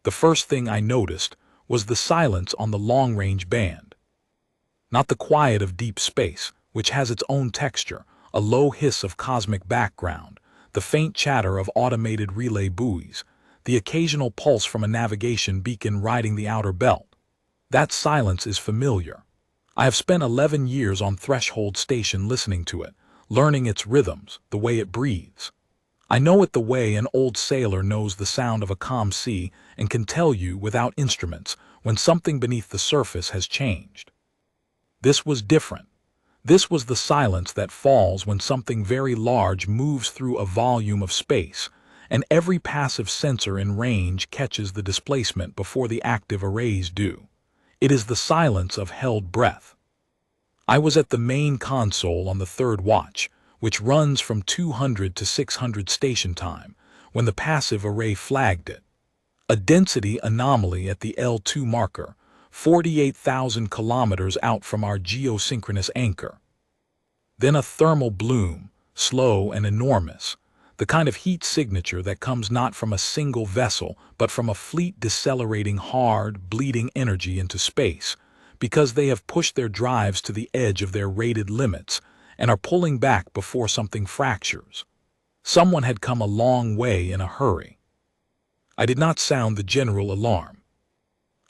The first thing I noticed was the silence on the long-range band. Not the quiet of deep space, which has its own texture, a low hiss of cosmic background, the faint chatter of automated relay buoys, the occasional pulse from a navigation beacon riding the outer belt. That silence is familiar. I have spent 11 years on Threshold Station listening to it, learning its rhythms, the way it breathes. I know it the way an old sailor knows the sound of a calm sea and can tell you, without instruments, when something beneath the surface has changed. This was different. This was the silence that falls when something very large moves through a volume of space, and every passive sensor in range catches the displacement before the active arrays do. It is the silence of held breath. I was at the main console on the third watch, which runs from 200 to 600 station time, when the passive array flagged it. A density anomaly at the L2 marker, 48,000 kilometers out from our geosynchronous anchor. Then a thermal bloom, slow and enormous, the kind of heat signature that comes not from a single vessel, but from a fleet decelerating hard, bleeding energy into space, because they have pushed their drives to the edge of their rated limits and are pulling back before something fractures. Someone had come a long way in a hurry. I did not sound the general alarm.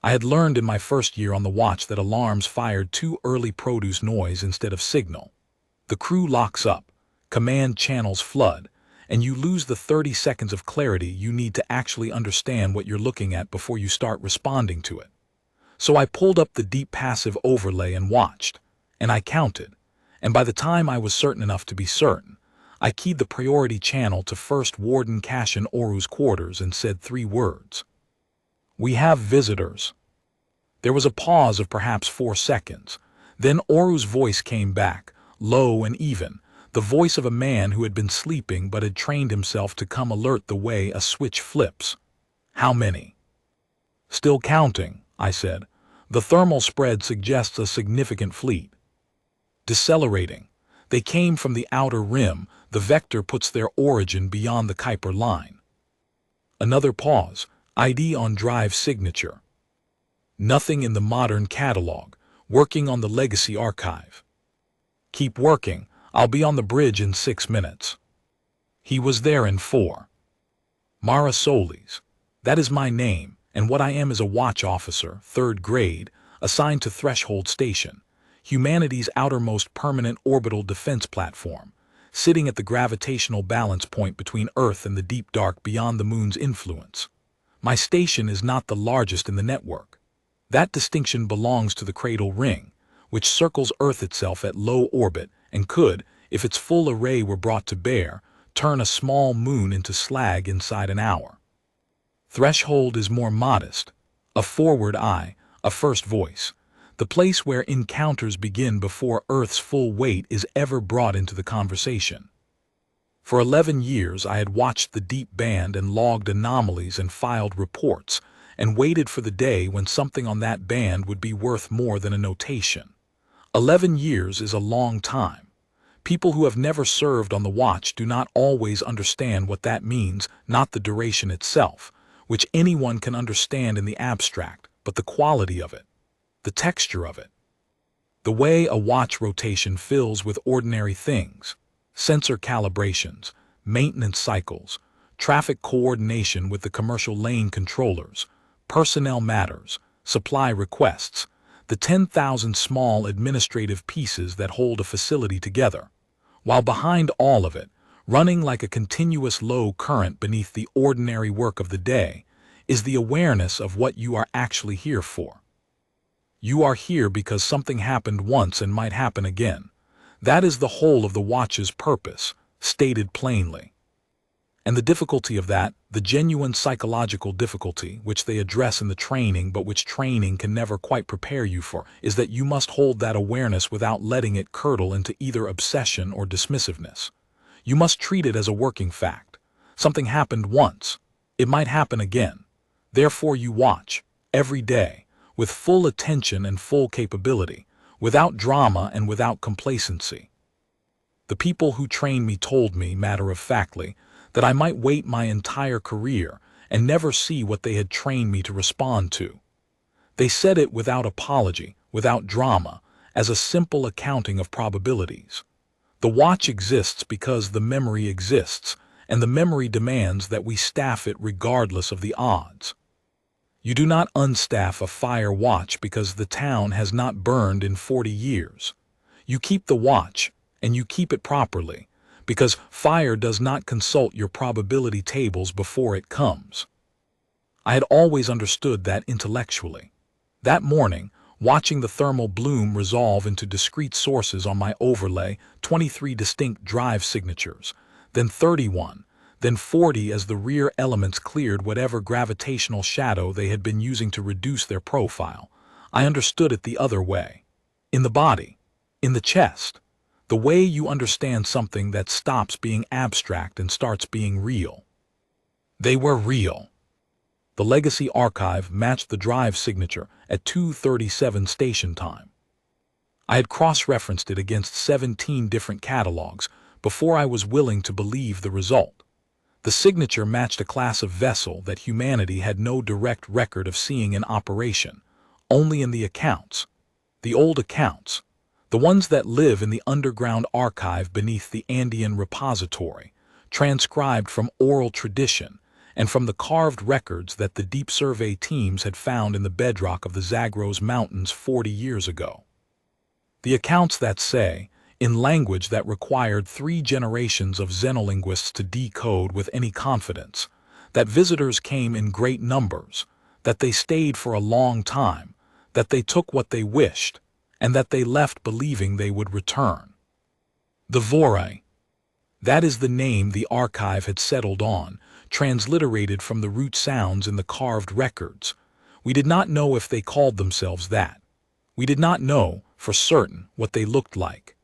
I had learned in my first year on the watch that alarms fired too early produce noise instead of signal. The crew locks up, command channels flood, and you lose the 30 seconds of clarity you need to actually understand what you're looking at before you start responding to it. So I pulled up the deep passive overlay and watched, and I counted, and by the time I was certain enough to be certain, I keyed the priority channel to First Warden Cassian Oru's quarters and said 3 words. "We have visitors." There was a pause of perhaps 4 seconds. Then Oru's voice came back, low and even, the voice of a man who had been sleeping but had trained himself to come alert the way a switch flips. "How many?" "Still counting," I said. "The thermal spread suggests a significant fleet." "Decelerating. They came from the outer rim. The vector puts their origin beyond the Kuiper line." Another pause. ID on drive signature. "Nothing in the modern catalog. Working on the legacy archive." "Keep working. I'll be on the bridge in 6 minutes." He was there in 4. Mara Solis. That is my name, and what I am is a watch officer, 3rd grade, assigned to Threshold Station, humanity's outermost permanent orbital defense platform, sitting at the gravitational balance point between Earth and the deep dark beyond the moon's influence. My station is not the largest in the network. That distinction belongs to the Cradle Ring, which circles Earth itself at low orbit and could, if its full array were brought to bear, turn a small moon into slag inside an hour. Threshold is more modest, a forward eye, a first voice, the place where encounters begin before Earth's full weight is ever brought into the conversation. For 11 years I had watched the deep band and logged anomalies and filed reports, and waited for the day when something on that band would be worth more than a notation. 11 years is a long time. People who have never served on the watch do not always understand what that means, not the duration itself, which anyone can understand in the abstract, but the quality of it, the texture of it. The way a watch rotation fills with ordinary things, sensor calibrations, maintenance cycles, traffic coordination with the commercial lane controllers, personnel matters, supply requests, the 10,000 small administrative pieces that hold a facility together, while behind all of it, running like a continuous low current beneath the ordinary work of the day, is the awareness of what you are actually here for. You are here because something happened once and might happen again. That is the whole of the watch's purpose, stated plainly. And the difficulty of that, the genuine psychological difficulty, which they address in the training but which training can never quite prepare you for, is that you must hold that awareness without letting it curdle into either obsession or dismissiveness. You must treat it as a working fact. Something happened once. It might happen again. Therefore you watch, every day, with full attention and full capability, without drama and without complacency. The people who trained me told me, matter-of-factly, that I might wait my entire career and never see what they had trained me to respond to. They said it without apology, without drama, as a simple accounting of probabilities. The watch exists because the memory exists, and the memory demands that we staff it regardless of the odds. You do not unstaff a fire watch because the town has not burned in 40 years. You keep the watch, and you keep it properly, because fire does not consult your probability tables before it comes. I had always understood that intellectually. That morning, watching the thermal bloom resolve into discrete sources on my overlay, 23 distinct drive signatures, then 31, then 40 as the rear elements cleared whatever gravitational shadow they had been using to reduce their profile, I understood it the other way. In the body, in the chest, the way you understand something that stops being abstract and starts being real. They were real. The legacy archive matched the drive signature at 2:37 station time. I had cross-referenced it against 17 different catalogs before I was willing to believe the result. The signature matched a class of vessel that humanity had no direct record of seeing in operation, only in the accounts, the old accounts, the ones that live in the underground archive beneath the Andean repository, transcribed from oral tradition and from the carved records that the deep survey teams had found in the bedrock of the Zagros Mountains 40 years ago. The accounts that say, in language that required 3 generations of xenolinguists to decode with any confidence, that visitors came in great numbers, that they stayed for a long time, that they took what they wished, and that they left believing they would return. The Vorai. That is the name the archive had settled on, transliterated from the root sounds in the carved records. We did not know if they called themselves that. We did not know, for certain, what they looked like.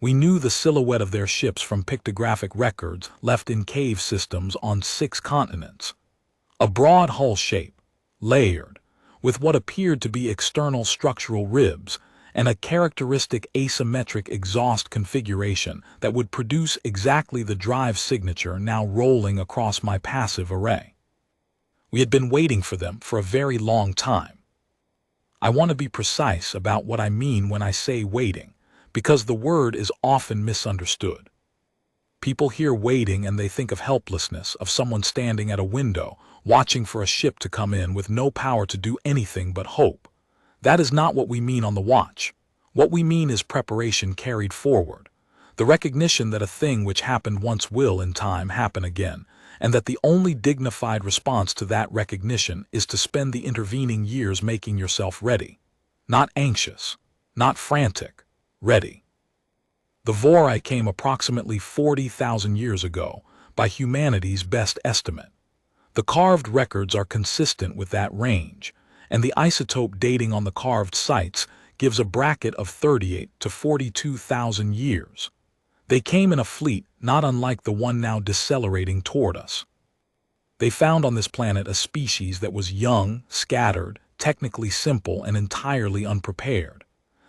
We knew the silhouette of their ships from pictographic records left in cave systems on 6 continents. A broad hull shape, layered, with what appeared to be external structural ribs, and a characteristic asymmetric exhaust configuration that would produce exactly the drive signature now rolling across my passive array. We had been waiting for them for a very long time. I want to be precise about what I mean when I say waiting, because the word is often misunderstood. People hear waiting and they think of helplessness, of someone standing at a window, watching for a ship to come in with no power to do anything but hope. That is not what we mean on the watch. What we mean is preparation carried forward, the recognition that a thing which happened once will in time happen again, and that the only dignified response to that recognition is to spend the intervening years making yourself ready. Not anxious, not frantic, ready. The Vorai came approximately 40,000 years ago, by humanity's best estimate. The carved records are consistent with that range, and the isotope dating on the carved sites gives a bracket of 38 to 42,000 years. They came in a fleet not unlike the one now decelerating toward us. They found on this planet a species that was young, scattered, technically simple, and entirely unprepared.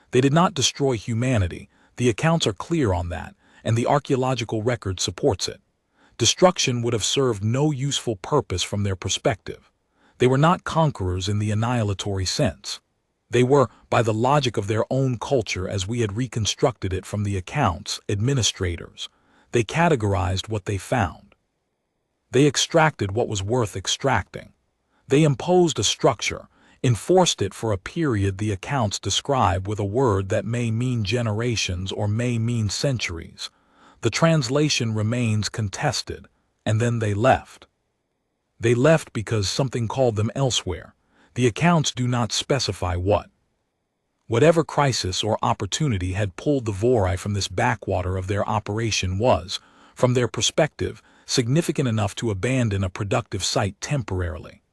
They did not destroy humanity. The accounts are clear on that, and the archaeological record supports it. Destruction would have served no useful purpose from their perspective. They were not conquerors in the annihilatory sense. They were, by the logic of their own culture as we had reconstructed it from the accounts, administrators. They categorized what they found. They extracted what was worth extracting. They imposed a structure, enforced it for a period the accounts describe with a word that may mean generations or may mean centuries. The translation remains contested, and then they left. They left because something called them elsewhere. The accounts do not specify what. Whatever crisis or opportunity had pulled the Vorai from this backwater of their operation was, from their perspective, significant enough to abandon a productive site temporarily.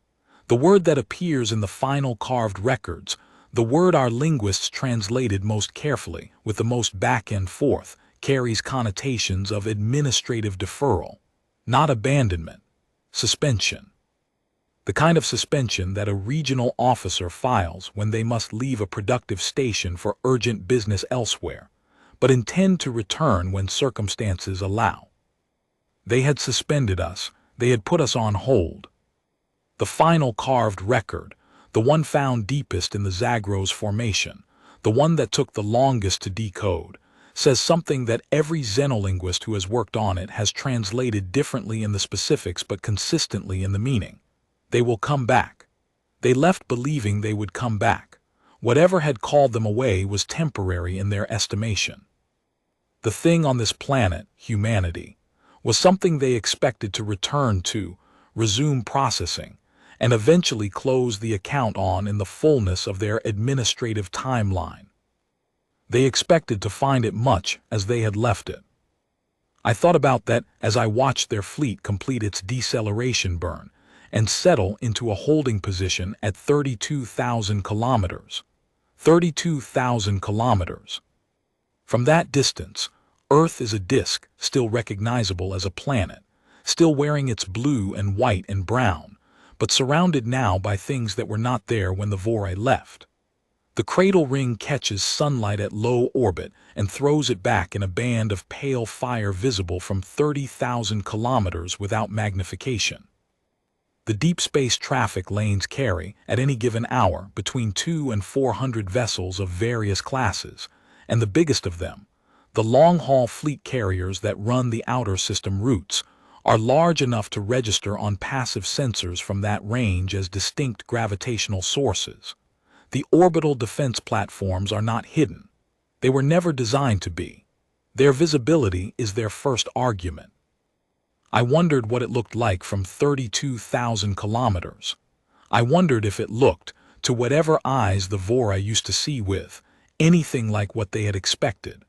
The word that appears in the final carved records, the word our linguists translated most carefully, with the most back and forth, carries connotations of administrative deferral, not abandonment, suspension. The kind of suspension that a regional officer files when they must leave a productive station for urgent business elsewhere, but intend to return when circumstances allow. They had suspended us, they had put us on hold. The final carved record, the one found deepest in the Zagros Formation, the one that took the longest to decode, says something that every xenolinguist who has worked on it has translated differently in the specifics but consistently in the meaning. They will come back. They left believing they would come back. Whatever had called them away was temporary in their estimation. The thing on this planet, humanity, was something they expected to return to, resume processing, and eventually close the account on in the fullness of their administrative timeline. They expected to find it much as they had left it. I thought about that as I watched their fleet complete its deceleration burn and settle into a holding position at 32,000 kilometers. 32,000 kilometers. From that distance, Earth is a disk still recognizable as a planet, still wearing its blue and white and brown, but surrounded now by things that were not there when the Vorai left. The cradle ring catches sunlight at low orbit and throws it back in a band of pale fire visible from 30,000 kilometers without magnification. The deep space traffic lanes carry, at any given hour, between 200 and 400 vessels of various classes, and the biggest of them, the long-haul fleet carriers that run the outer system routes, are large enough to register on passive sensors from that range as distinct gravitational sources. The orbital defense platforms are not hidden. They were never designed to be. Their visibility is their first argument. I wondered what it looked like from 32,000 kilometers. I wondered if it looked, to whatever eyes the Vorai used to see with, anything like what they had expected.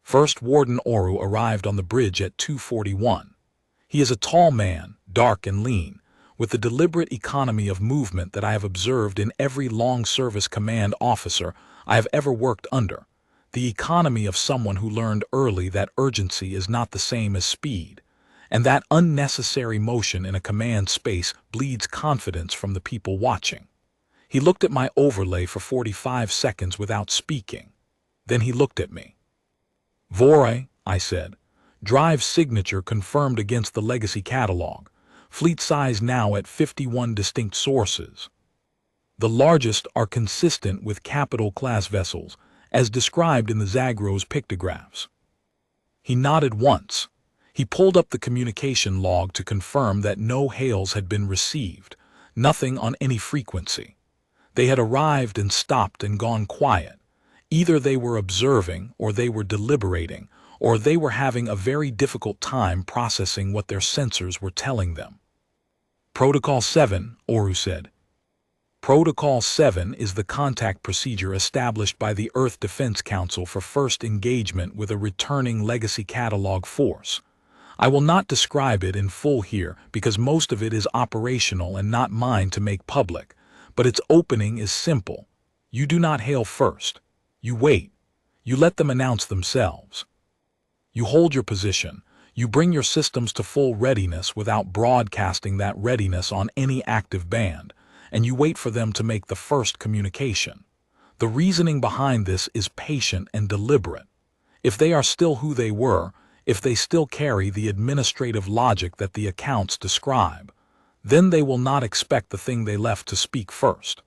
First Warden Oru arrived on the bridge at 2:41. He is a tall man, dark and lean, with the deliberate economy of movement that I have observed in every long-service command officer I have ever worked under, the economy of someone who learned early that urgency is not the same as speed, and that unnecessary motion in a command space bleeds confidence from the people watching. He looked at my overlay for 45 seconds without speaking. Then he looked at me. "Vorai," I said. "Drive signature confirmed against the legacy catalog. Fleet size now at 51 distinct sources. The largest are consistent with capital-class vessels, as described in the Zagros pictographs." He nodded once. He pulled up the communication log to confirm that no hails had been received, nothing on any frequency. They had arrived and stopped and gone quiet. Either they were observing, or they were deliberating, or they were having a very difficult time processing what their sensors were telling them. "Protocol 7, Oru said. "Protocol 7 is the contact procedure established by the Earth Defense Council for first engagement with a returning legacy catalog force. I will not describe it in full here because most of it is operational and not mine to make public, but its opening is simple. You do not hail first. You wait. You let them announce themselves. You hold your position. You bring your systems to full readiness without broadcasting that readiness on any active band, and you wait for them to make the first communication. The reasoning behind this is patient and deliberate. If they are still who they were, if they still carry the administrative logic that the accounts describe, then they will not expect the thing they left to speak first.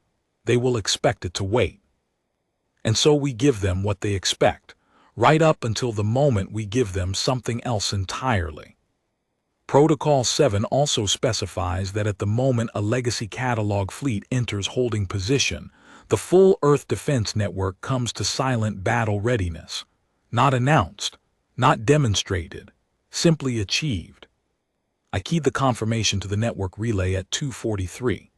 They will expect it to wait. And so we give them what they expect, right up until the moment we give them something else entirely. Protocol 7 also specifies that at the moment a legacy catalog fleet enters holding position, the full Earth Defense Network comes to silent battle readiness. Not announced, not demonstrated, simply achieved. I keyed the confirmation to the network relay at 2:43.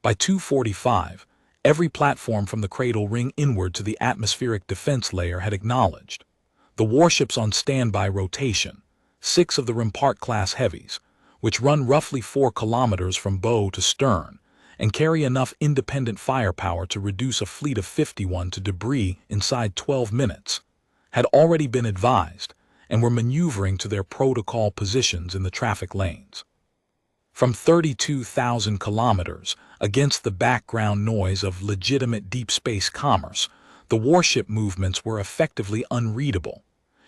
By 2:45, every platform from the cradle ring inward to the atmospheric defense layer had acknowledged. The warships on standby rotation, 6 of the Rampart-class heavies, which run roughly 4 kilometers from bow to stern, and carry enough independent firepower to reduce a fleet of 51 to debris inside 12 minutes, had already been advised and were maneuvering to their protocol positions in the traffic lanes. From 32,000 kilometers, against the background noise of legitimate deep space commerce, the warship movements were effectively unreadable.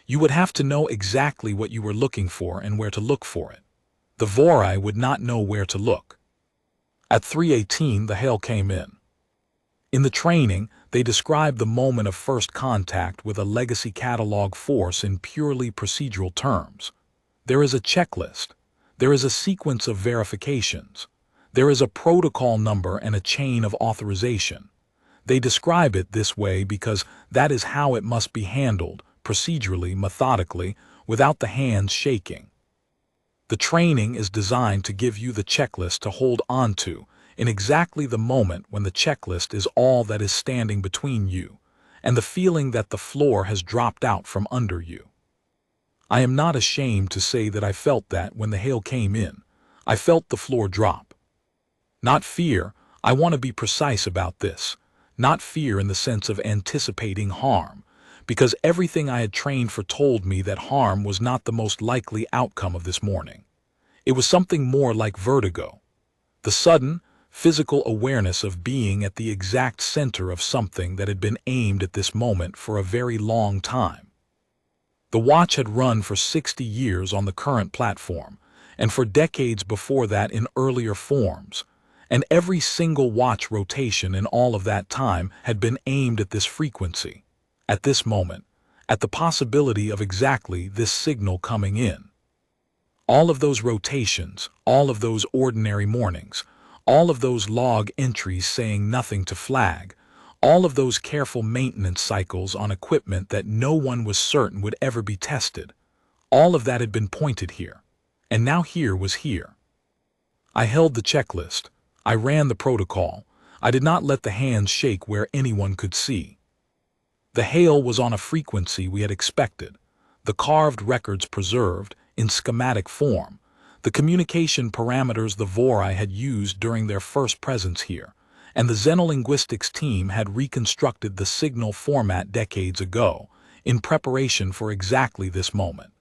You would have to know exactly what you were looking for and where to look for it. The Vorai would not know where to look. At 3:18, the hail came in. In the training, they described the moment of first contact with a legacy catalog force in purely procedural terms. There is a checklist. There is a sequence of verifications. There is a protocol number and a chain of authorization. They describe it this way because that is how it must be handled, procedurally, methodically, without the hands shaking. The training is designed to give you the checklist to hold onto in exactly the moment when the checklist is all that is standing between you and the feeling that the floor has dropped out from under you. I am not ashamed to say that I felt that when the hail came in. I felt the floor drop. Not fear, I want to be precise about this, not fear in the sense of anticipating harm, because everything I had trained for told me that harm was not the most likely outcome of this morning. It was something more like vertigo, the sudden, physical awareness of being at the exact center of something that had been aimed at this moment for a very long time. The watch had run for 60 years on the current platform, and for decades before that in earlier forms, and every single watch rotation in all of that time had been aimed at this frequency, at this moment, at the possibility of exactly this signal coming in. All of those rotations, all of those ordinary mornings, all of those log entries saying nothing to flag, all of those careful maintenance cycles on equipment that no one was certain would ever be tested, all of that had been pointed here, and now here was here. I held the checklist. I ran the protocol. I did not let the hands shake where anyone could see. The hail was on a frequency we had expected, the carved records preserved in schematic form, the communication parameters the Vorai had used during their first presence here, and the Xenolinguistics team had reconstructed the signal format decades ago in preparation for exactly this moment.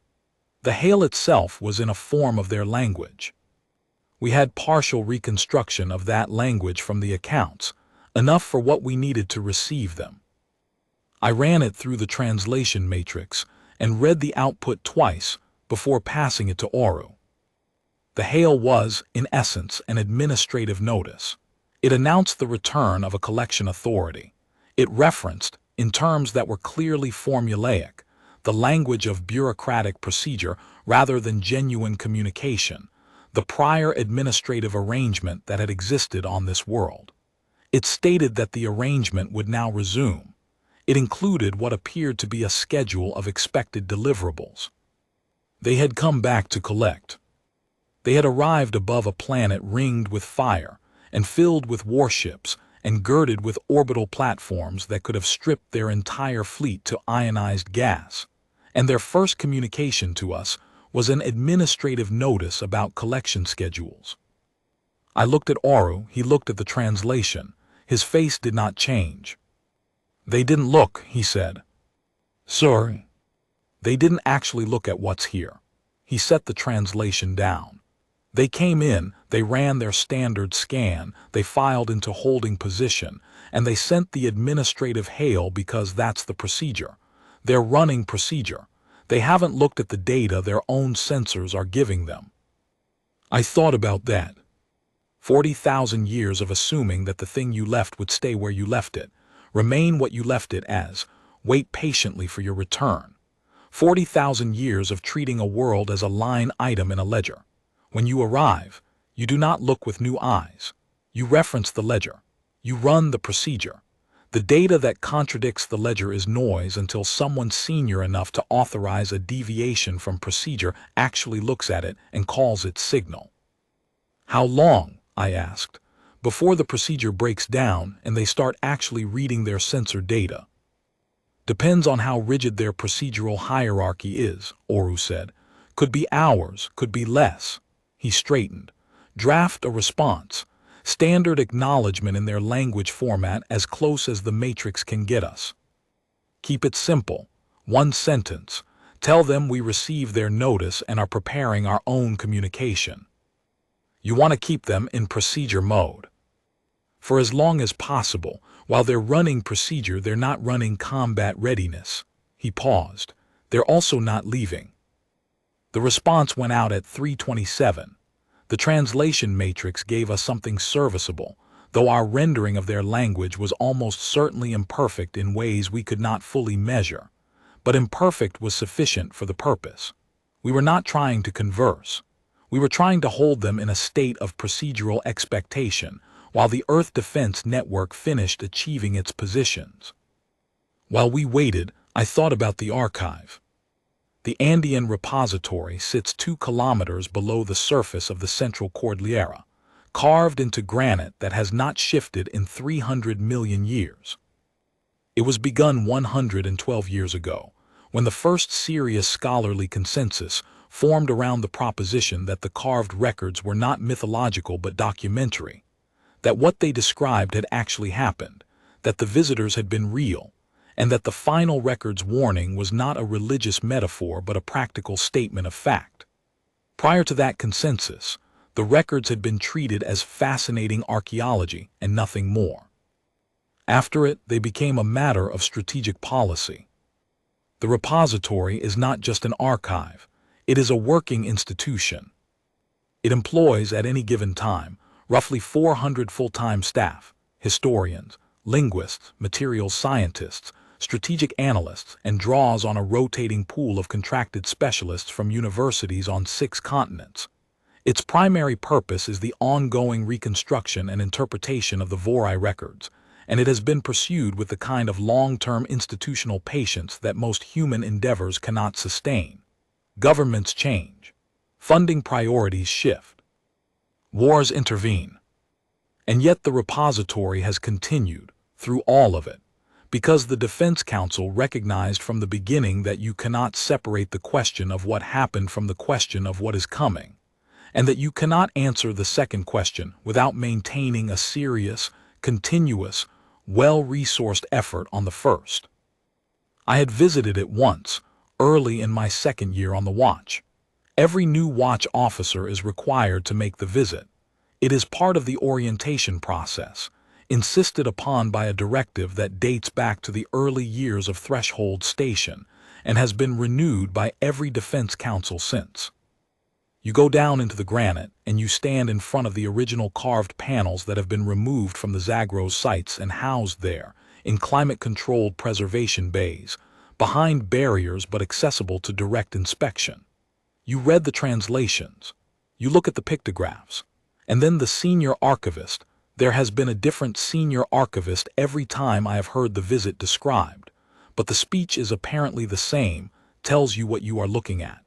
The hail itself was in a form of their language. We had partial reconstruction of that language from the accounts, enough for what we needed to receive them. I ran it through the translation matrix and read the output twice before passing it to Oru. The hail was, in essence, an administrative notice. It announced the return of a collection authority. It referenced, in terms that were clearly formulaic, the language of bureaucratic procedure rather than genuine communication, the prior administrative arrangement that had existed on this world. It stated that the arrangement would now resume. It included what appeared to be a schedule of expected deliverables. They had come back to collect. They had arrived above a planet ringed with fire and filled with warships and girded with orbital platforms that could have stripped their entire fleet to ionized gas, and their first communication to us was an administrative notice about collection schedules. I looked at Oru, he looked at the translation. His face did not change. "They didn't look," he said. "Sorry." "They didn't actually look at what's here." He set the translation down. They came in, they ran their standard scan, they filed into holding position, and they sent the administrative hail because that's the procedure. Their running procedure. They haven't looked at the data their own sensors are giving them. I thought about that. 40,000 years of assuming that the thing you left would stay where you left it, remain what you left it as, wait patiently for your return. 40,000 years of treating a world as a line item in a ledger. When you arrive, you do not look with new eyes. You reference the ledger. You run the procedure. The data that contradicts the ledger is noise until someone senior enough to authorize a deviation from procedure actually looks at it and calls it signal. How long, I asked, before the procedure breaks down and they start actually reading their sensor data? Depends on how rigid their procedural hierarchy is, Oru said. Could be hours, could be less. He straightened. Draft a response. Standard acknowledgement in their language format as close as the matrix can get us. Keep it simple. One sentence. Tell them we receive their notice and are preparing our own communication. You want to keep them in procedure mode. For as long as possible, while they're running procedure, they're not running combat readiness. He paused. They're also not leaving. The response went out at 3:27. The translation matrix gave us something serviceable, though our rendering of their language was almost certainly imperfect in ways we could not fully measure. But imperfect was sufficient for the purpose. We were not trying to converse. We were trying to hold them in a state of procedural expectation, while the Earth Defense Network finished achieving its positions. While we waited, I thought about the archive. The Andean repository sits 2 kilometers below the surface of the Central Cordillera, carved into granite that has not shifted in 300 million years. It was begun 112 years ago, when the first serious scholarly consensus formed around the proposition that the carved records were not mythological but documentary, that what they described had actually happened, that the visitors had been real, and that the final record's warning was not a religious metaphor but a practical statement of fact. Prior to that consensus, the records had been treated as fascinating archaeology and nothing more. After it, they became a matter of strategic policy. The repository is not just an archive, it is a working institution. It employs, at any given time, roughly 400 full-time staff, historians, linguists, materials scientists, strategic analysts, and draws on a rotating pool of contracted specialists from universities on 6 continents. Its primary purpose is the ongoing reconstruction and interpretation of the Vorai records, and it has been pursued with the kind of long-term institutional patience that most human endeavors cannot sustain. Governments change. Funding priorities shift. Wars intervene. And yet the repository has continued, through all of it, because the Defense Council recognized from the beginning that you cannot separate the question of what happened from the question of what is coming, and that you cannot answer the second question without maintaining a serious, continuous, well-resourced effort on the first. I had visited it once, early in my 2nd year on the watch. Every new watch officer is required to make the visit. It is part of the orientation process, insisted upon by a directive that dates back to the early years of Threshold Station and has been renewed by every Defense Council since. You go down into the granite and you stand in front of the original carved panels that have been removed from the Zagros sites and housed there, in climate-controlled preservation bays, behind barriers but accessible to direct inspection. You read the translations. You look at the pictographs. And then the senior archivist. There has been a different senior archivist every time I have heard the visit described, but the speech is apparently the same, tells you what you are looking at.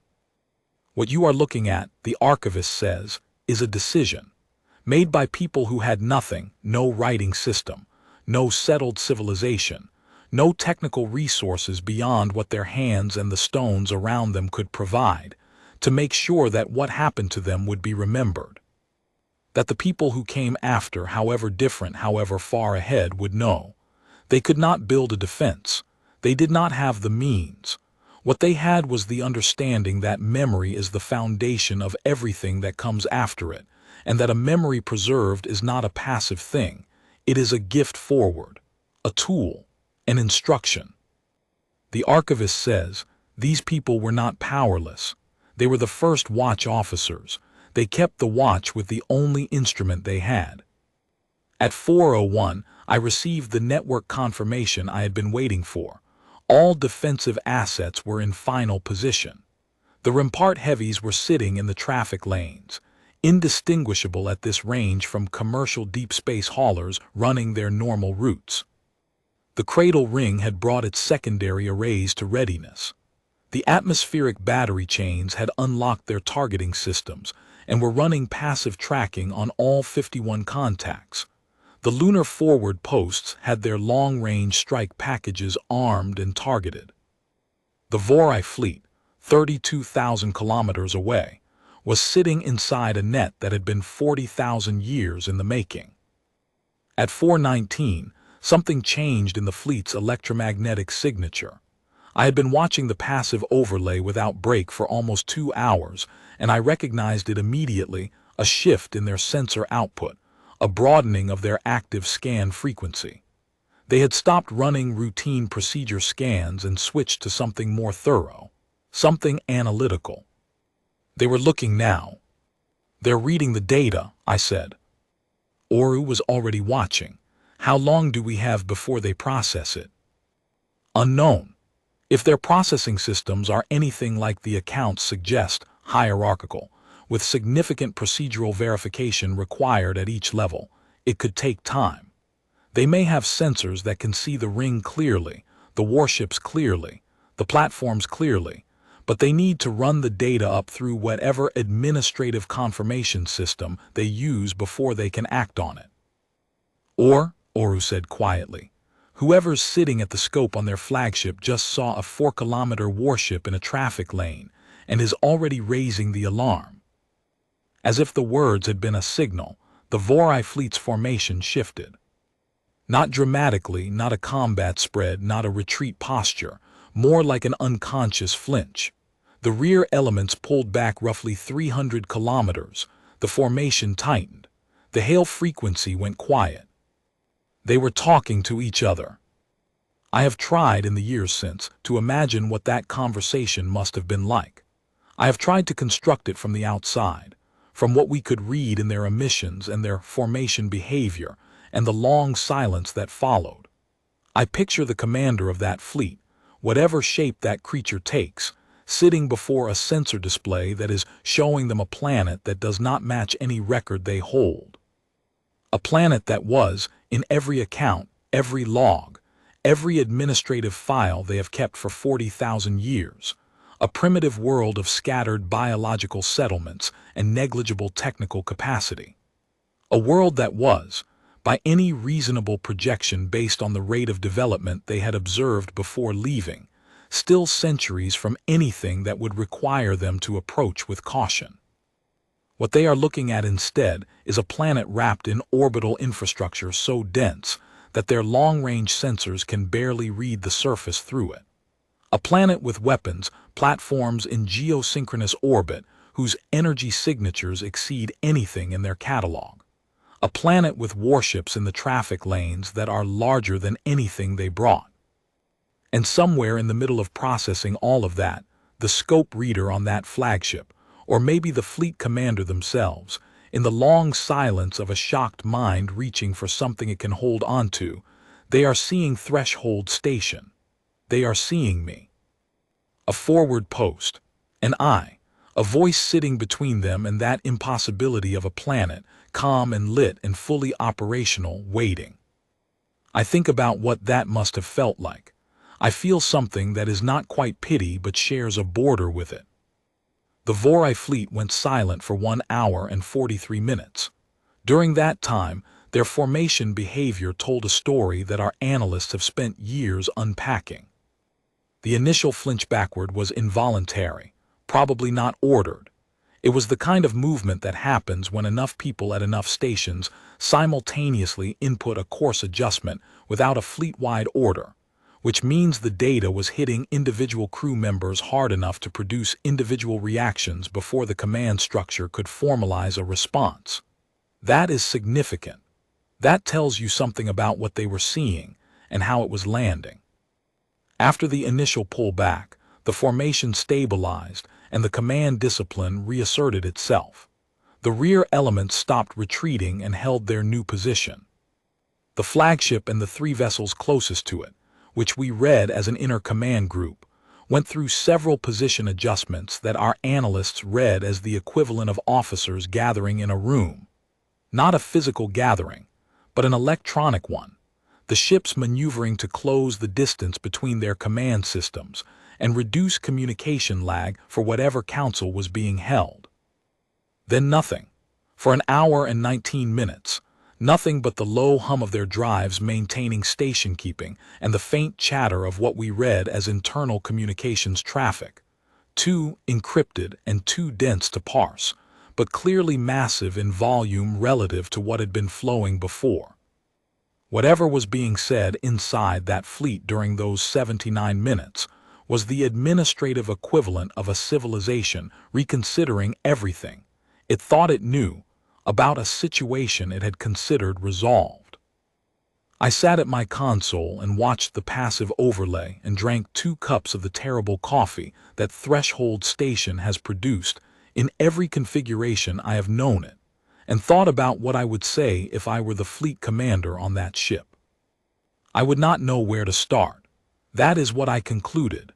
What you are looking at, the archivist says, is a decision, made by people who had nothing, no writing system, no settled civilization, no technical resources beyond what their hands and the stones around them could provide, to make sure that what happened to them would be remembered. That the people who came after, however different, however far ahead, would know. They could not build a defense. They did not have the means. What they had was the understanding that memory is the foundation of everything that comes after it, and that a memory preserved is not a passive thing. It is a gift forward, a tool, an instruction. The archivist says, these people were not powerless. They were the first watch officers. They kept the watch with the only instrument they had. At 4:01, I received the network confirmation I had been waiting for. All defensive assets were in final position. The Rampart heavies were sitting in the traffic lanes, indistinguishable at this range from commercial deep space haulers running their normal routes. The Cradle Ring had brought its secondary arrays to readiness. The atmospheric battery chains had unlocked their targeting systems and were running passive tracking on all 51 contacts. The lunar forward posts had their long-range strike packages armed and targeted. The Vorai fleet, 32,000 kilometers away, was sitting inside a net that had been 40,000 years in the making. At 4:19, something changed in the fleet's electromagnetic signature. I had been watching the passive overlay without break for almost 2 hours, and I recognized it immediately, a shift in their sensor output, a broadening of their active scan frequency. They had stopped running routine procedure scans and switched to something more thorough, something analytical. They were looking now. They're reading the data, I said. Oru was already watching. How long do we have before they process it? Unknown. If their processing systems are anything like the accounts suggest, hierarchical, with significant procedural verification required at each level, it could take time. They may have sensors that can see the ring clearly, the warships clearly, the platforms clearly, but they need to run the data up through whatever administrative confirmation system they use before they can act on it. Or, Oru said quietly, whoever's sitting at the scope on their flagship just saw a 4-kilometer warship in a traffic lane and is already raising the alarm. As if the words had been a signal, the Vorai fleet's formation shifted. Not dramatically, not a combat spread, not a retreat posture, more like an unconscious flinch. The rear elements pulled back roughly 300 kilometers. The formation tightened. The hail frequency went quiet. They were talking to each other. I have tried in the years since to imagine what that conversation must have been like. I have tried to construct it from the outside, from what we could read in their emissions and their formation behavior and the long silence that followed. I picture the commander of that fleet, whatever shape that creature takes, sitting before a sensor display that is showing them a planet that does not match any record they hold. A planet that was, in every account, every log, every administrative file they have kept for 40,000 years, a primitive world of scattered biological settlements and negligible technical capacity. A world that was, by any reasonable projection based on the rate of development they had observed before leaving, still centuries from anything that would require them to approach with caution. What they are looking at instead is a planet wrapped in orbital infrastructure so dense that their long-range sensors can barely read the surface through it. A planet with weapons, platforms in geosynchronous orbit whose energy signatures exceed anything in their catalog. A planet with warships in the traffic lanes that are larger than anything they brought. And somewhere in the middle of processing all of that, the scope reader on that flagship, or maybe the fleet commander themselves, in the long silence of a shocked mind reaching for something it can hold onto, they are seeing Threshold Station. They are seeing me. A forward post, and I, a voice sitting between them and that impossibility of a planet, calm and lit and fully operational, waiting. I think about what that must have felt like. I feel something that is not quite pity but shares a border with it. The Vorai fleet went silent for 1 hour and 43 minutes. During that time, their formation behavior told a story that our analysts have spent years unpacking. The initial flinch backward was involuntary, probably not ordered. It was the kind of movement that happens when enough people at enough stations simultaneously input a course adjustment without a fleet-wide order, which means the data was hitting individual crew members hard enough to produce individual reactions before the command structure could formalize a response. That is significant. That tells you something about what they were seeing and how it was landing. After the initial pullback, the formation stabilized and the command discipline reasserted itself. The rear elements stopped retreating and held their new position. The flagship and the 3 vessels closest to it, which we read as an inner command group, went through several position adjustments that our analysts read as the equivalent of officers gathering in a room. Not a physical gathering, but an electronic one. The ships maneuvering to close the distance between their command systems and reduce communication lag for whatever council was being held. Then nothing. For 1 hour and 19 minutes, nothing but the low hum of their drives maintaining station keeping and the faint chatter of what we read as internal communications traffic. Too encrypted and too dense to parse, but clearly massive in volume relative to what had been flowing before. Whatever was being said inside that fleet during those 79 minutes was the administrative equivalent of a civilization reconsidering everything it thought it knew about a situation it had considered resolved. I sat at my console and watched the passive overlay and drank 2 cups of the terrible coffee that Threshold Station has produced In every configuration I have known it, and thought about what I would say if I were the fleet commander on that ship. I would not know where to start. That is what I concluded.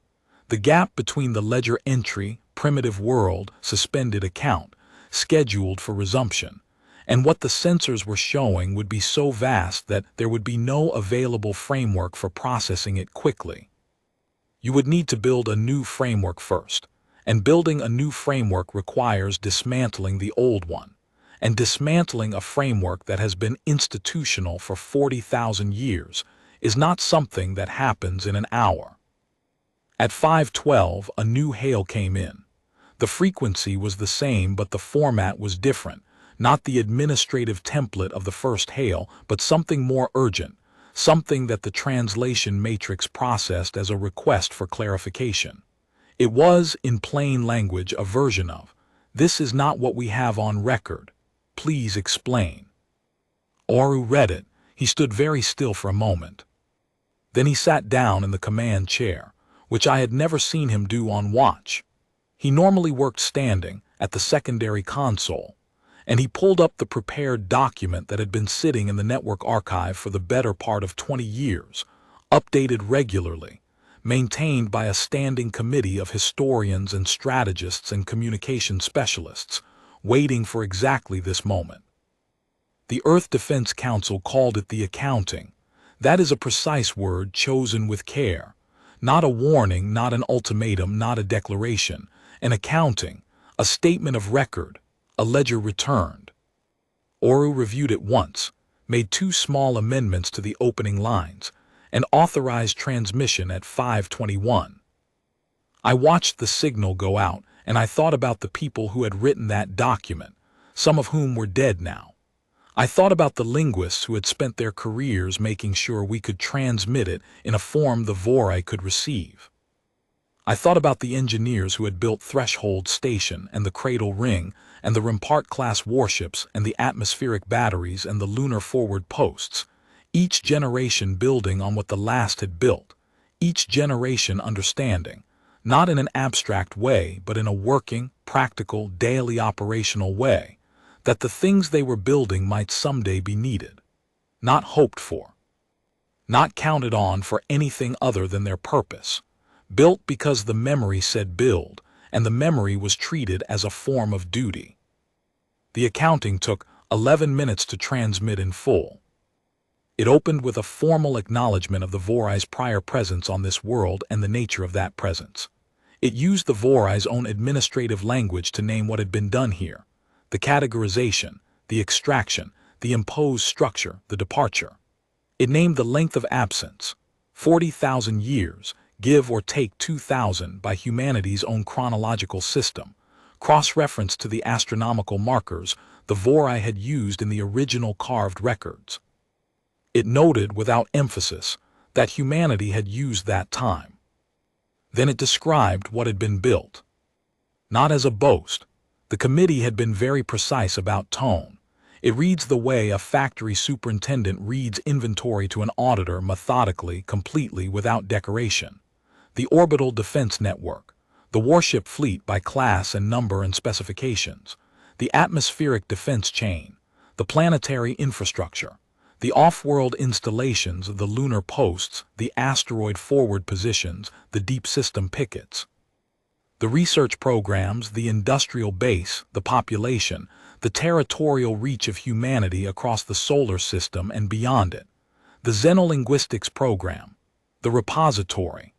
The gap between the ledger entry, primitive world, suspended account, scheduled for resumption, and what the sensors were showing would be so vast that there would be no available framework for processing it quickly. You would need to build a new framework first, and building a new framework requires dismantling the old one, and dismantling a framework that has been institutional for 40,000 years is not something that happens in an hour. At 5:12, a new hail came in. The frequency was the same, but the format was different. Not the administrative template of the first hail, but something more urgent, something that the translation matrix processed as a request for clarification. It was, in plain language, a version of, "This is not what we have on record. Please explain." Oru read it. He stood very still for a moment. Then he sat down in the command chair, which I had never seen him do on watch. He normally worked standing at the secondary console, and he pulled up the prepared document that had been sitting in the network archive for the better part of 20 years, updated regularly, maintained by a standing committee of historians and strategists and communication specialists, waiting for exactly this moment. The Earth Defense Council called it the accounting. That is a precise word chosen with care. Not a warning, not an ultimatum, not a declaration. An accounting, a statement of record, a ledger returned. Oru reviewed it once, made 2 small amendments to the opening lines, and authorized transmission at 5:21. I watched the signal go out, and I thought about the people who had written that document, some of whom were dead now. I thought about the linguists who had spent their careers making sure we could transmit it in a form the Vorai could receive. I thought about the engineers who had built Threshold Station and the Cradle Ring and the Rampart-class warships and the atmospheric batteries and the lunar forward posts, each generation building on what the last had built, each generation understanding, not in an abstract way but in a working, practical, daily operational way, that the things they were building might someday be needed, not hoped for, not counted on for anything other than their purpose, built because the memory said build, and the memory was treated as a form of duty. The accounting took 11 minutes to transmit in full. It opened with a formal acknowledgement of the Vorai's prior presence on this world and the nature of that presence. It used the Vorai's own administrative language to name what had been done here: the categorization, the extraction, the imposed structure, the departure. It named the length of absence, 40,000 years, give or take 2,000 by humanity's own chronological system, cross-referenced to the astronomical markers the Vorai had used in the original carved records. It noted without emphasis that humanity had used that time. Then it described what had been built. Not as a boast. The committee had been very precise about tone. It reads the way a factory superintendent reads inventory to an auditor, methodically, completely, without decoration. The orbital defense network, the warship fleet by class and number and specifications, the atmospheric defense chain, the planetary infrastructure, the off-world installations, the lunar posts, the asteroid forward positions, the deep system pickets. The research programs, the industrial base, the population, the territorial reach of humanity across the solar system and beyond it, the xenolinguistics program, the repository,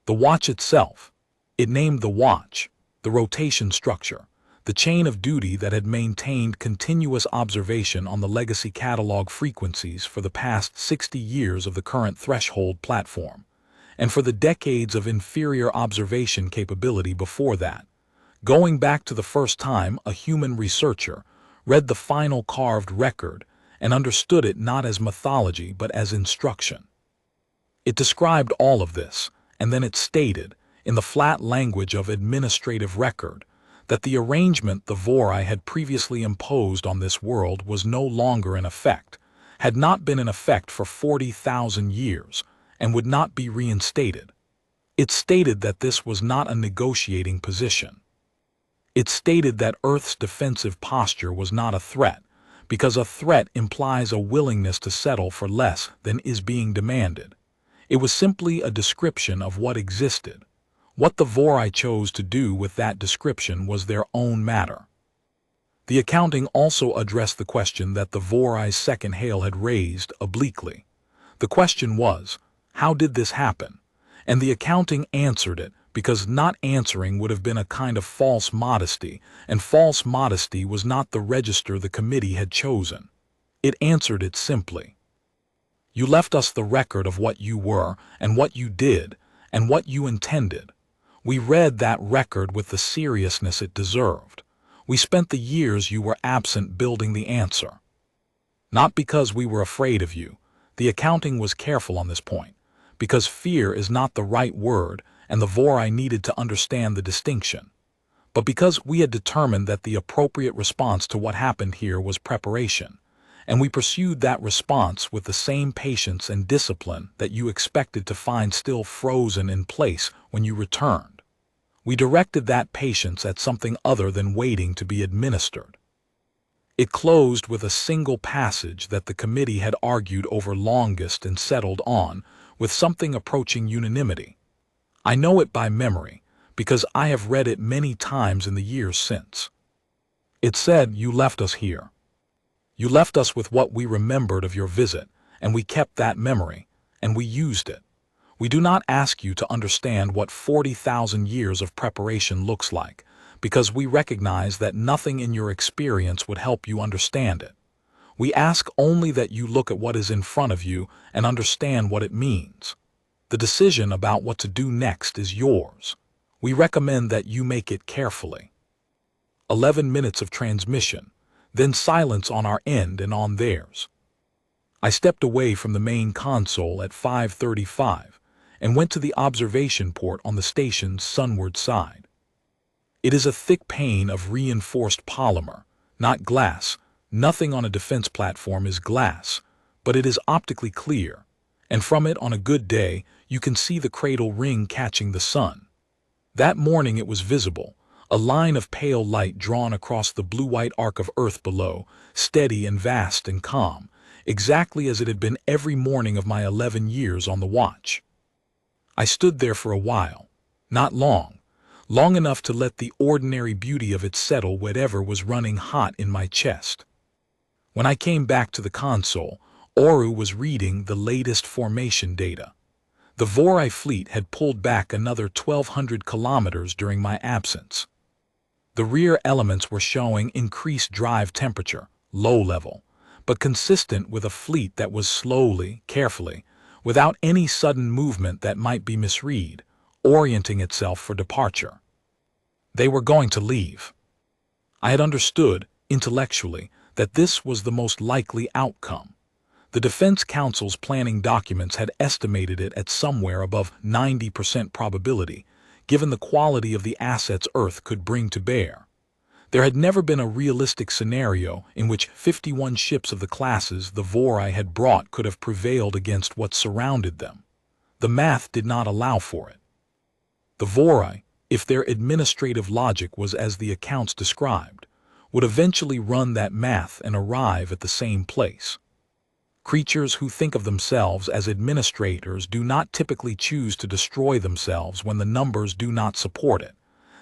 the watch itself. It named the watch, the rotation structure, the chain of duty that had maintained continuous observation on the legacy catalog frequencies for the past 60 years of the current Threshold platform, and for the decades of inferior observation capability before that, going back to the first time a human researcher read the final carved record and understood it not as mythology but as instruction. It described all of this, and then it stated, in the flat language of administrative record, that the arrangement the Vorai had previously imposed on this world was no longer in effect, had not been in effect for 40,000 years, and would not be reinstated. It stated that this was not a negotiating position. It stated that Earth's defensive posture was not a threat, because a threat implies a willingness to settle for less than is being demanded. It was simply a description of what existed. What the Vorai chose to do with that description was their own matter. The accounting also addressed the question that the Vorai's second hail had raised obliquely. The question was, how did this happen? And the accounting answered it, because not answering would have been a kind of false modesty, and false modesty was not the register the committee had chosen. It answered it simply. You left us the record of what you were, and what you did, and what you intended. We read that record with the seriousness it deserved. We spent the years you were absent building the answer. Not because we were afraid of you. The accounting was careful on this point, because fear is not the right word, and the Vorai needed to understand the distinction. But because we had determined that the appropriate response to what happened here was preparation, and we pursued that response with the same patience and discipline that you expected to find still frozen in place when you returned. We directed that patience at something other than waiting to be administered. It closed with a single passage that the committee had argued over longest and settled on, with something approaching unanimity. I know it by memory, because I have read it many times in the years since. It said, "You left us here. You left us with what we remembered of your visit, and we kept that memory, and we used it. We do not ask you to understand what 40,000 years of preparation looks like, because we recognize that nothing in your experience would help you understand it. We ask only that you look at what is in front of you and understand what it means. The decision about what to do next is yours. We recommend that you make it carefully." 11 minutes of transmission, then silence on our end and on theirs. I stepped away from the main console at 5:35 and went to the observation port on the station's sunward side. It is a thick pane of reinforced polymer, not glass. Nothing on a defense platform is glass, but it is optically clear, and from it on a good day you can see the cradle ring catching the sun. That morning it was visible, a line of pale light drawn across the blue-white arc of Earth below, steady and vast and calm, exactly as it had been every morning of my 11 years on the watch. I stood there for a while, not long enough to let the ordinary beauty of it settle whatever was running hot in my chest. When I came back to the console, Oru was reading the latest formation data. The Vorai fleet had pulled back another 1,200 kilometers during my absence. The rear elements were showing increased drive temperature, low level, but consistent with a fleet that was slowly, carefully, without any sudden movement that might be misread, orienting itself for departure. They were going to leave. I had understood, intellectually, that this was the most likely outcome. The Defense Council's planning documents had estimated it at somewhere above 90% probability, given the quality of the assets Earth could bring to bear. There had never been a realistic scenario in which 51 ships of the classes the Vorai had brought could have prevailed against what surrounded them. The math did not allow for it. The Vorai, if their administrative logic was as the accounts described, would eventually run that math and arrive at the same place. Creatures who think of themselves as administrators do not typically choose to destroy themselves when the numbers do not support it.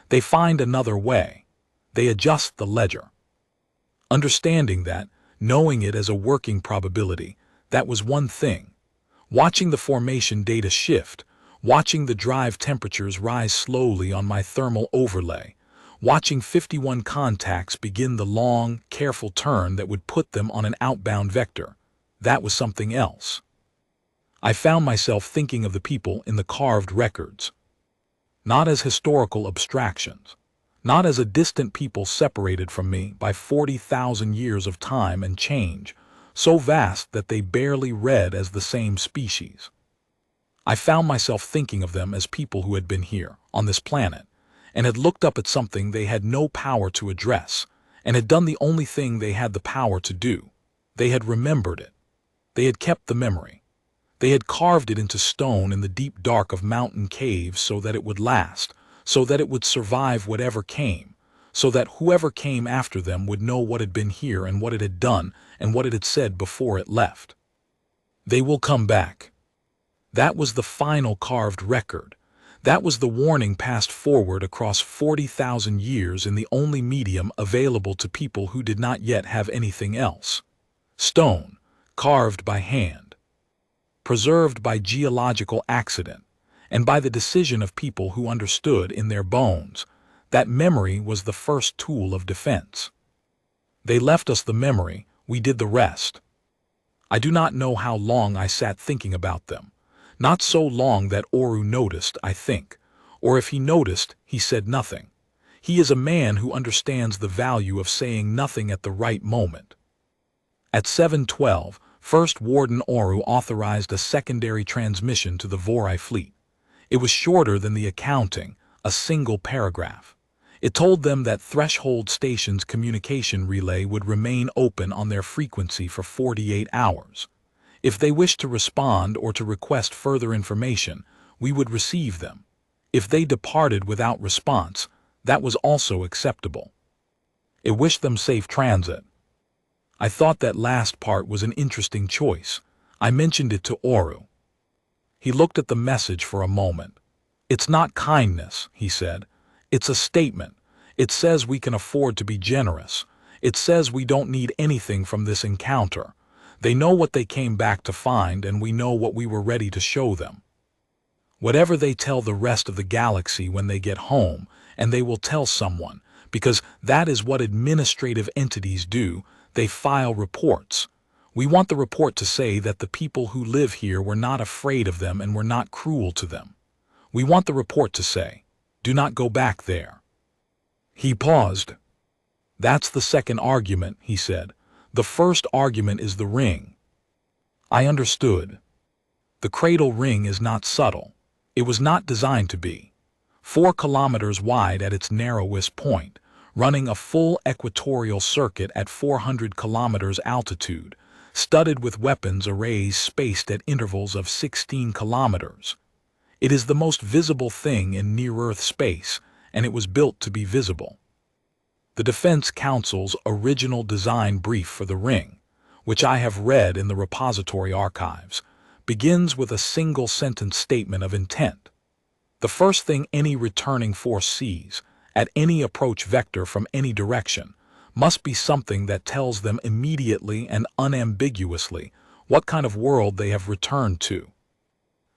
They find another way. They adjust the ledger. Understanding that, knowing it as a working probability, that was one thing. Watching the formation data shift, watching the drive temperatures rise slowly on my thermal overlay, watching 51 contacts begin the long, careful turn that would put them on an outbound vector, that was something else. I found myself thinking of the people in the carved records, not as historical abstractions, not as a distant people separated from me by 40,000 years of time and change, so vast that they barely read as the same species. I found myself thinking of them as people who had been here, on this planet, and had looked up at something they had no power to address, and had done the only thing they had the power to do. They had remembered it. They had kept the memory. They had carved it into stone in the deep dark of mountain caves so that it would last, so that it would survive whatever came, so that whoever came after them would know what had been here and what it had done and what it had said before it left. They will come back. That was the final carved record. That was the warning passed forward across 40,000 years in the only medium available to people who did not yet have anything else. Stone, carved by hand, preserved by geological accident, and by the decision of people who understood in their bones that memory was the first tool of defense. They left us the memory, we did the rest. I do not know how long I sat thinking about them. Not so long that Oru noticed, I think, or if he noticed, he said nothing. He is a man who understands the value of saying nothing at the right moment. At 7:12, First Warden Oru authorized a secondary transmission to the Vorai fleet. It was shorter than the accounting, a single paragraph. It told them that Threshold Station's communication relay would remain open on their frequency for 48 hours. If they wished to respond or to request further information, we would receive them. If they departed without response, that was also acceptable. It wished them safe transit. I thought that last part was an interesting choice. I mentioned it to Oru. He looked at the message for a moment. It's not kindness, he said. It's a statement. It says we can afford to be generous. It says we don't need anything from this encounter. They know what they came back to find, and we know what we were ready to show them. Whatever they tell the rest of the galaxy when they get home, and they will tell someone, because that is what administrative entities do, they file reports. We want the report to say that the people who live here were not afraid of them and were not cruel to them. We want the report to say, do not go back there. He paused. That's the second argument, he said. The first argument is the ring. I understood. The cradle ring is not subtle. It was not designed to be. 4 kilometers wide at its narrowest point, running a full equatorial circuit at 400 kilometers altitude, studded with weapons arrays spaced at intervals of 16 kilometers. It is the most visible thing in near-Earth space, and it was built to be visible. The Defense Council's original design brief for the ring, which I have read in the repository archives, begins with a single-sentence statement of intent. The first thing any returning force sees, at any approach vector from any direction, must be something that tells them immediately and unambiguously what kind of world they have returned to.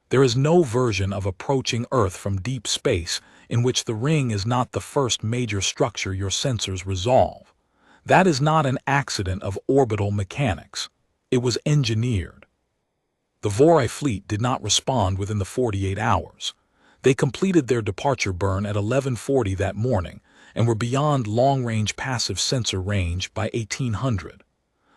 There is no version of approaching Earth from deep space in which the ring is not the first major structure your sensors resolve. That is not an accident of orbital mechanics. It was engineered. The Vorai fleet did not respond within the 48 hours. They completed their departure burn at 11:40 that morning and were beyond long-range passive sensor range by 1800.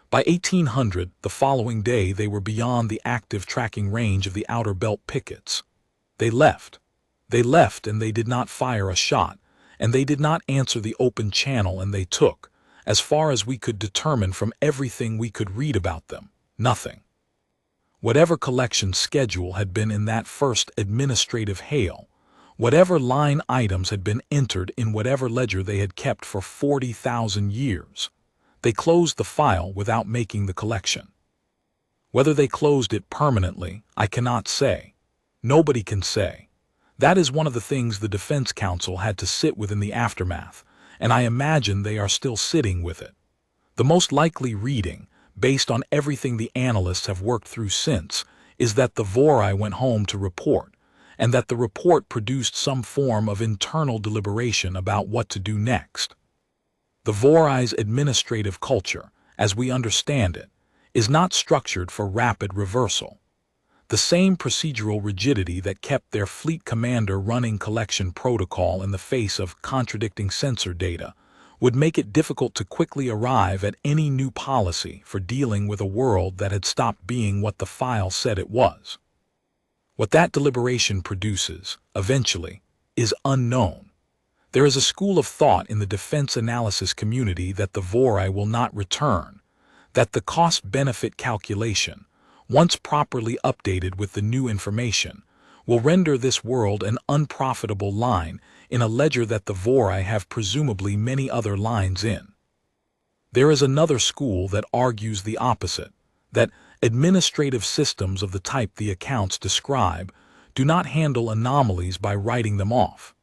By 1800, the following day, they were beyond the active tracking range of the outer belt pickets. They left. They left, and they did not fire a shot, and they did not answer the open channel, and they took, as far as we could determine from everything we could read about them, nothing. Whatever collection schedule had been in that first administrative hail, whatever line items had been entered in whatever ledger they had kept for 40,000 years, they closed the file without making the collection. Whether they closed it permanently, I cannot say. Nobody can say. That is one of the things the Defense Council had to sit with in the aftermath, and I imagine they are still sitting with it. The most likely reading, based on everything the analysts have worked through since, is that the Vorai went home to report, and that the report produced some form of internal deliberation about what to do next. The Vorai's administrative culture, as we understand it, is not structured for rapid reversal. The same procedural rigidity that kept their fleet commander running collection protocol in the face of contradicting sensor data would make it difficult to quickly arrive at any new policy for dealing with a world that had stopped being what the file said it was. What that deliberation produces, eventually, is unknown. There is a school of thought in the defense analysis community that the Vorai will not return, that the cost-benefit calculation, once properly updated with the new information, will render this world an unprofitable line in a ledger that the Vorai have presumably many other lines in. There is another school that argues the opposite, that administrative systems of the type the accounts describe do not handle anomalies by writing them off.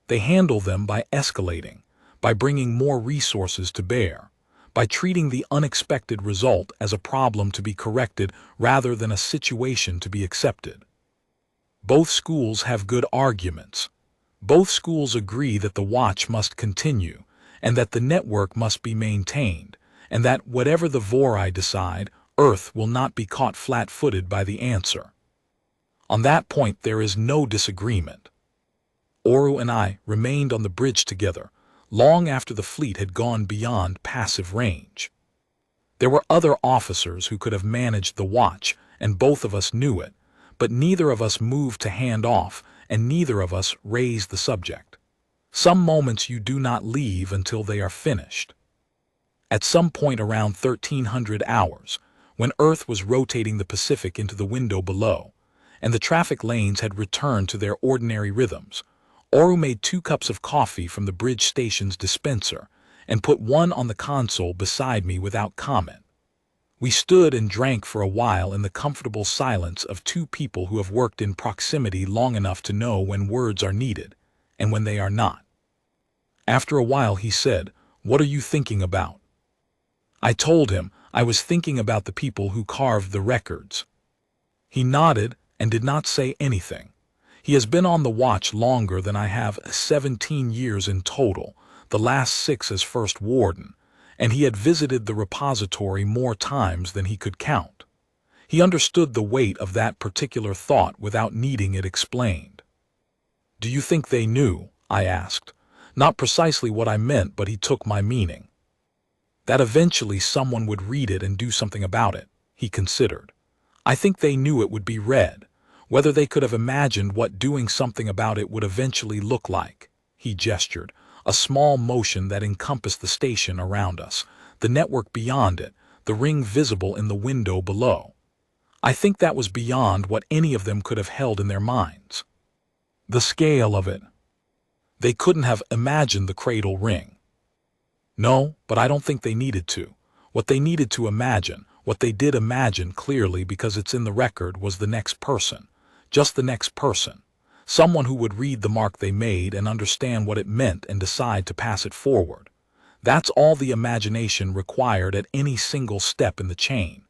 They handle them by escalating, by bringing more resources to bear, by treating the unexpected result as a problem to be corrected rather than a situation to be accepted. Both schools have good arguments. Both schools agree that the watch must continue, and that the network must be maintained, and that whatever the Vorai decide, Earth will not be caught flat-footed by the answer. On that point there is no disagreement. Oru and I remained on the bridge together, long after the fleet had gone beyond passive range. There were other officers who could have managed the watch, and both of us knew it, but neither of us moved to hand off, and neither of us raised the subject. Some moments you do not leave until they are finished. At some point around 1300 hours, when Earth was rotating the Pacific into the window below, and the traffic lanes had returned to their ordinary rhythms, Oru made 2 cups of coffee from the bridge station's dispenser and put one on the console beside me without comment. We stood and drank for a while in the comfortable silence of 2 people who have worked in proximity long enough to know when words are needed and when they are not. After a while he said, "What are you thinking about?" I told him I was thinking about the people who carved the records. He nodded and did not say anything. He has been on the watch longer than I have, 17 years in total, the last 6 as first warden, and he had visited the repository more times than he could count. He understood the weight of that particular thought without needing it explained. "Do you think they knew?" I asked. Not precisely what I meant, but he took my meaning. That eventually someone would read it and do something about it, he considered. I think they knew it would be read. Whether they could have imagined what doing something about it would eventually look like. He gestured, a small motion that encompassed the station around us, the network beyond it, the ring visible in the window below. I think that was beyond what any of them could have held in their minds. The scale of it. They couldn't have imagined the cradle ring. No, but I don't think they needed to. What they needed to imagine, what they did imagine clearly because it's in the record, was the next person. Just the next person. Someone who would read the mark they made and understand what it meant and decide to pass it forward. That's all the imagination required at any single step in the chain.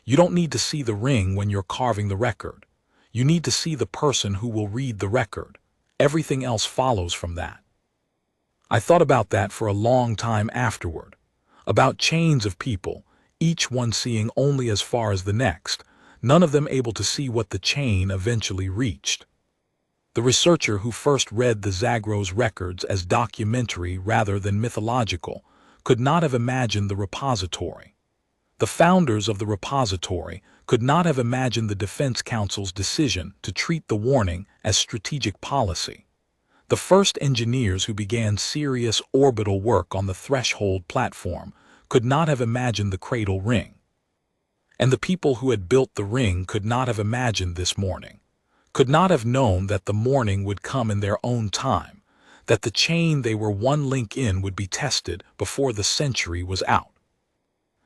You don't need to see the ring when you're carving the record. You need to see the person who will read the record. Everything else follows from that. I thought about that for a long time afterward. About chains of people, each one seeing only as far as the next, none of them able to see what the chain eventually reached. The researcher who first read the Zagros records as documentary rather than mythological could not have imagined the repository. The founders of the repository could not have imagined the Defense Council's decision to treat the warning as strategic policy. The first engineers who began serious orbital work on the Threshold platform could not have imagined the cradle ring. And the people who had built the ring could not have imagined this morning, could not have known that the morning would come in their own time, that the chain they were one link in would be tested before the century was out.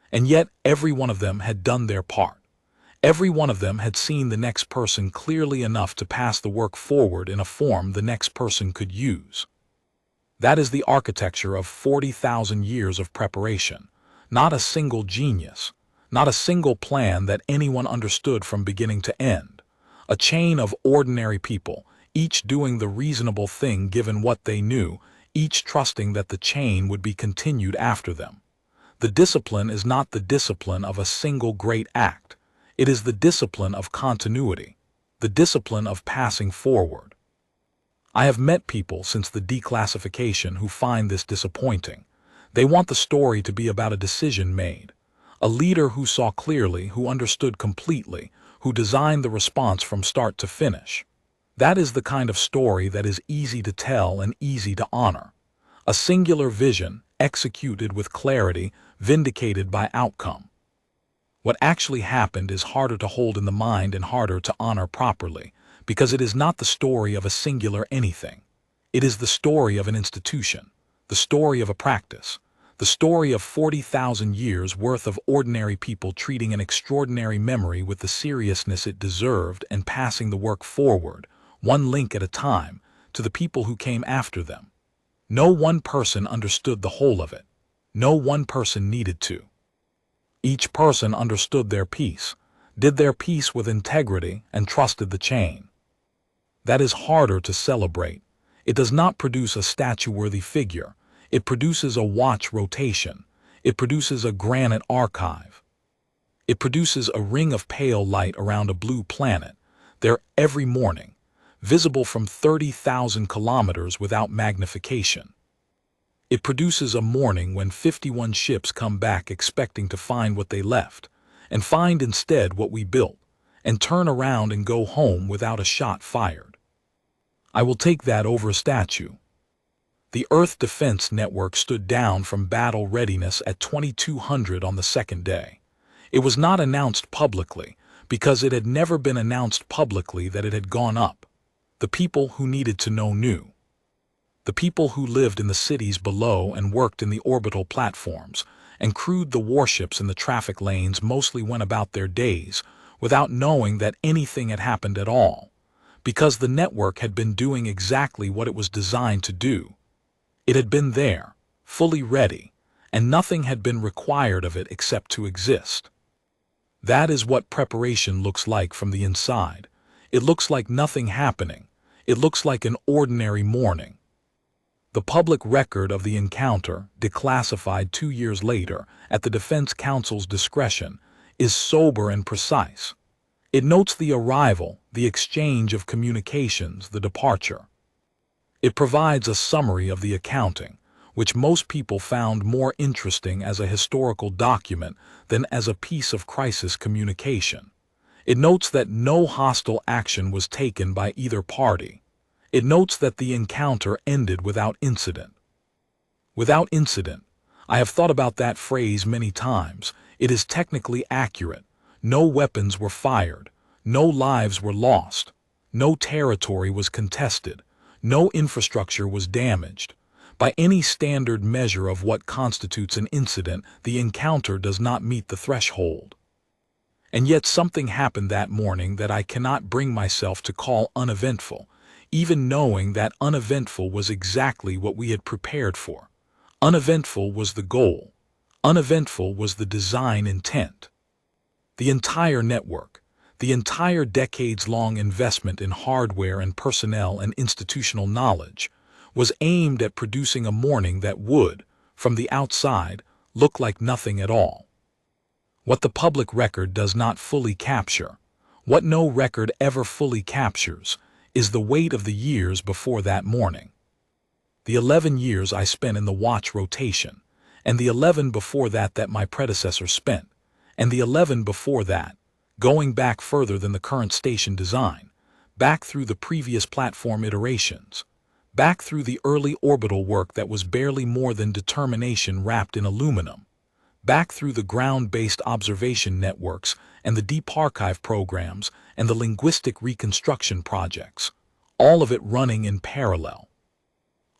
And yet every one of them had done their part. Every one of them had seen the next person clearly enough to pass the work forward in a form the next person could use. That is the architecture of 40,000 years of preparation, not a single genius, not a single plan that anyone understood from beginning to end. A chain of ordinary people, each doing the reasonable thing given what they knew, each trusting that the chain would be continued after them. The discipline is not the discipline of a single great act. It is the discipline of continuity, the discipline of passing forward. I have met people since the declassification who find this disappointing. They want the story to be about a decision made, a leader who saw clearly, who understood completely, who designed the response from start to finish. That is the kind of story that is easy to tell and easy to honor. A singular vision, executed with clarity, vindicated by outcome. What actually happened is harder to hold in the mind and harder to honor properly, because it is not the story of a singular anything. It is the story of an institution, the story of a practice, the story of 40,000 years worth of ordinary people treating an extraordinary memory with the seriousness it deserved and passing the work forward, one link at a time, to the people who came after them. No one person understood the whole of it. No one person needed to. Each person understood their piece, did their piece with integrity, and trusted the chain. That is harder to celebrate. It does not produce a statue-worthy figure. It produces a watch rotation. It produces a granite archive. It produces a ring of pale light around a blue planet, there every morning, visible from 30,000 kilometers without magnification. It produces a morning when 51 ships come back expecting to find what they left, and find instead what we built, and turn around and go home without a shot fired. I will take that over a statue. The Earth Defense Network stood down from battle readiness at 2200 on the second day. It was not announced publicly, because it had never been announced publicly that it had gone up. The people who needed to know knew. The people who lived in the cities below and worked in the orbital platforms and crewed the warships in the traffic lanes mostly went about their days without knowing that anything had happened at all, because the network had been doing exactly what it was designed to do. It had been there, fully ready, and nothing had been required of it except to exist. That is what preparation looks like from the inside. It looks like nothing happening. It looks like an ordinary morning. The public record of the encounter, declassified 2 years later at the Defense Council's discretion, is sober and precise. It notes the arrival, the exchange of communications, the departure. It provides a summary of the accounting, which most people found more interesting as a historical document than as a piece of crisis communication. It notes that no hostile action was taken by either party. It notes that the encounter ended without incident. Without incident. I have thought about that phrase many times. It is technically accurate. No weapons were fired. No lives were lost. No territory was contested. No infrastructure was damaged. By any standard measure of what constitutes an incident, the encounter does not meet the threshold. And yet something happened that morning that I cannot bring myself to call uneventful, even knowing that uneventful was exactly what we had prepared for. Uneventful was the goal. Uneventful was the design intent. The entire network, the entire decades-long investment in hardware and personnel and institutional knowledge, was aimed at producing a morning that would, from the outside, look like nothing at all. What the public record does not fully capture, what no record ever fully captures, is the weight of the years before that morning. The 11 years I spent in the watch rotation, and the 11 before that my predecessor spent, and the 11 before that, going back further than the current station design, back through the previous platform iterations, back through the early orbital work that was barely more than determination wrapped in aluminum, back through the ground-based observation networks and the deep archive programs and the linguistic reconstruction projects, all of it running in parallel.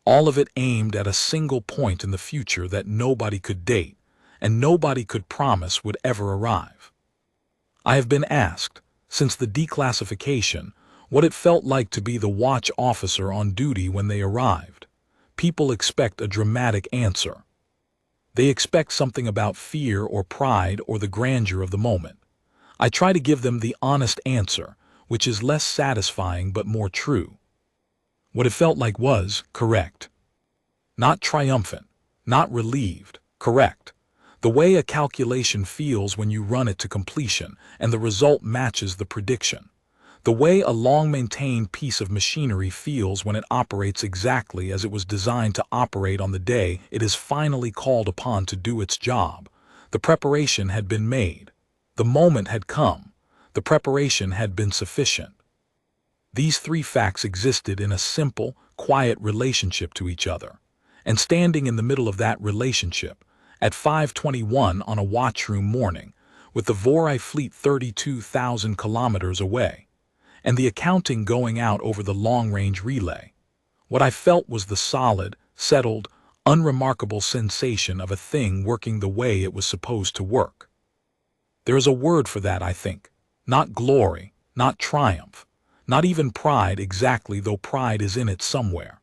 All of it aimed at a single point in the future that nobody could date and nobody could promise would ever arrive. I have been asked, since the declassification, what it felt like to be the watch officer on duty when they arrived. People expect a dramatic answer. They expect something about fear or pride or the grandeur of the moment. I try to give them the honest answer, which is less satisfying but more true. What it felt like was correct. Not triumphant, not relieved, correct. The way a calculation feels when you run it to completion and the result matches the prediction. The way a long-maintained piece of machinery feels when it operates exactly as it was designed to operate on the day it is finally called upon to do its job. The preparation had been made. The moment had come. The preparation had been sufficient. These three facts existed in a simple, quiet relationship to each other. And standing in the middle of that relationship, at 5:21 on a watchroom morning, with the Vorai fleet 32,000 kilometers away, and the accounting going out over the long-range relay. What I felt was the solid, settled, unremarkable sensation of a thing working the way it was supposed to work. There is a word for that, I think. Not glory, not triumph, not even pride exactly, though pride is in it somewhere.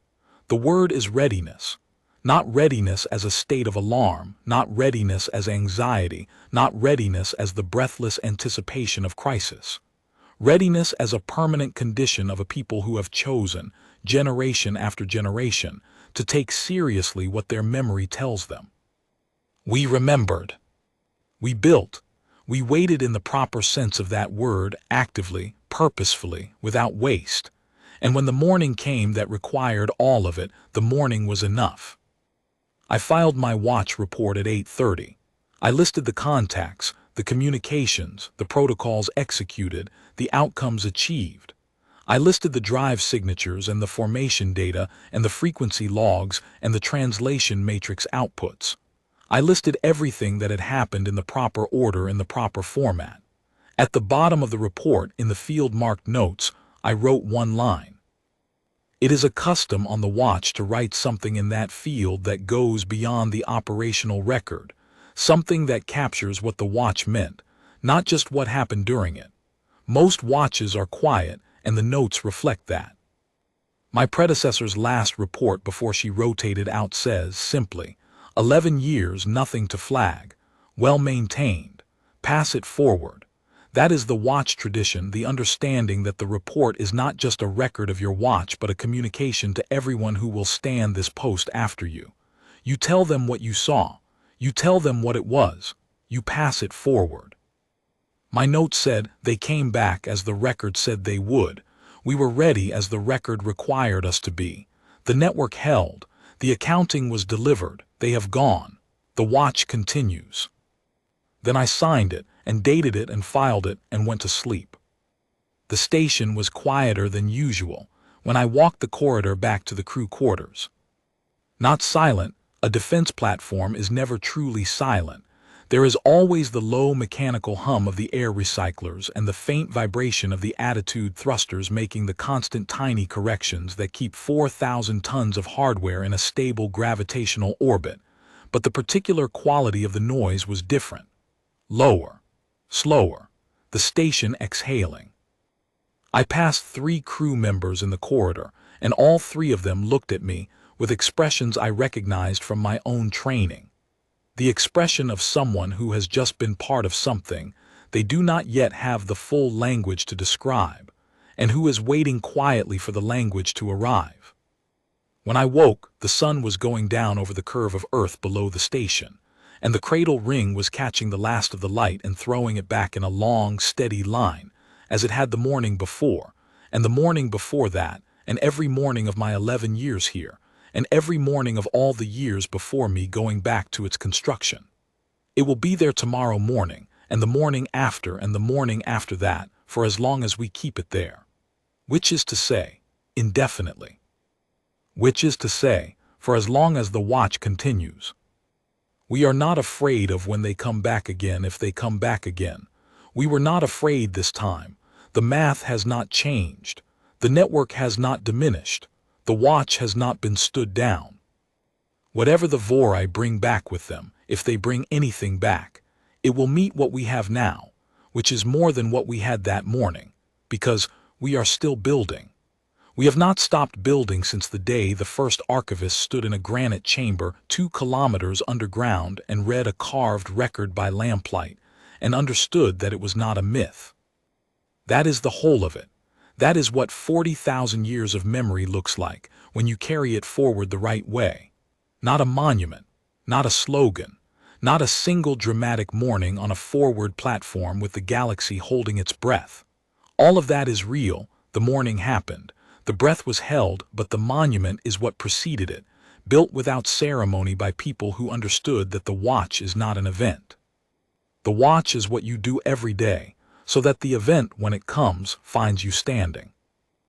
The word is readiness. Not readiness as a state of alarm, not readiness as anxiety, not readiness as the breathless anticipation of crisis. Readiness as a permanent condition of a people who have chosen, generation after generation, to take seriously what their memory tells them. We remembered. We built. We waited in the proper sense of that word, actively, purposefully, without waste. And when the morning came that required all of it, the morning was enough. I filed my watch report at 8:30. I listed the contacts, the communications, the protocols executed, the outcomes achieved. I listed the drive signatures and the formation data and the frequency logs and the translation matrix outputs. I listed everything that had happened in the proper order in the proper format. At the bottom of the report, in the field marked notes, I wrote one line. It is a custom on the watch to write something in that field that goes beyond the operational record, something that captures what the watch meant, not just what happened during it. Most watches are quiet, and the notes reflect that. My predecessor's last report before she rotated out says, simply, 11 years, nothing to flag, well maintained, pass it forward. That is the watch tradition, the understanding that the report is not just a record of your watch but a communication to everyone who will stand this post after you. You tell them what you saw. You tell them what it was. You pass it forward. My note said they came back as the record said they would. We were ready as the record required us to be. The network held. The accounting was delivered. They have gone. The watch continues. Then I signed it and dated it and filed it and went to sleep. The station was quieter than usual when I walked the corridor back to the crew quarters. Not silent, a defense platform is never truly silent. There is always the low mechanical hum of the air recyclers and the faint vibration of the attitude thrusters making the constant tiny corrections that keep 4,000 tons of hardware in a stable gravitational orbit. But the particular quality of the noise was different. Lower. Slower, the station exhaling. I passed 3 crew members in the corridor, and all 3 of them looked at me with expressions I recognized from my own training. The expression of someone who has just been part of something they do not yet have the full language to describe, and who is waiting quietly for the language to arrive. When I woke, the sun was going down over the curve of Earth below the station, and the cradle ring was catching the last of the light and throwing it back in a long, steady line, as it had the morning before, and the morning before that, and every morning of my 11 years here, and every morning of all the years before me going back to its construction. It will be there tomorrow morning, and the morning after, and the morning after that, for as long as we keep it there. Which is to say, indefinitely. Which is to say, for as long as the watch continues. We are not afraid of when they come back again if they come back again. We were not afraid this time. The math has not changed. The network has not diminished. The watch has not been stood down. Whatever the Vorai bring back with them, if they bring anything back, it will meet what we have now, which is more than what we had that morning, because we are still building. We have not stopped building since the day the first archivist stood in a granite chamber 2 kilometers underground and read a carved record by lamplight and understood that it was not a myth. That is the whole of it. That is what 40,000 years of memory looks like when you carry it forward the right way. Not a monument, not a slogan, not a single dramatic morning on a forward platform with the galaxy holding its breath. All of that is real. The morning happened. The breath was held, but the monument is what preceded it, built without ceremony by people who understood that the watch is not an event. The watch is what you do every day, so that the event, when it comes, finds you standing.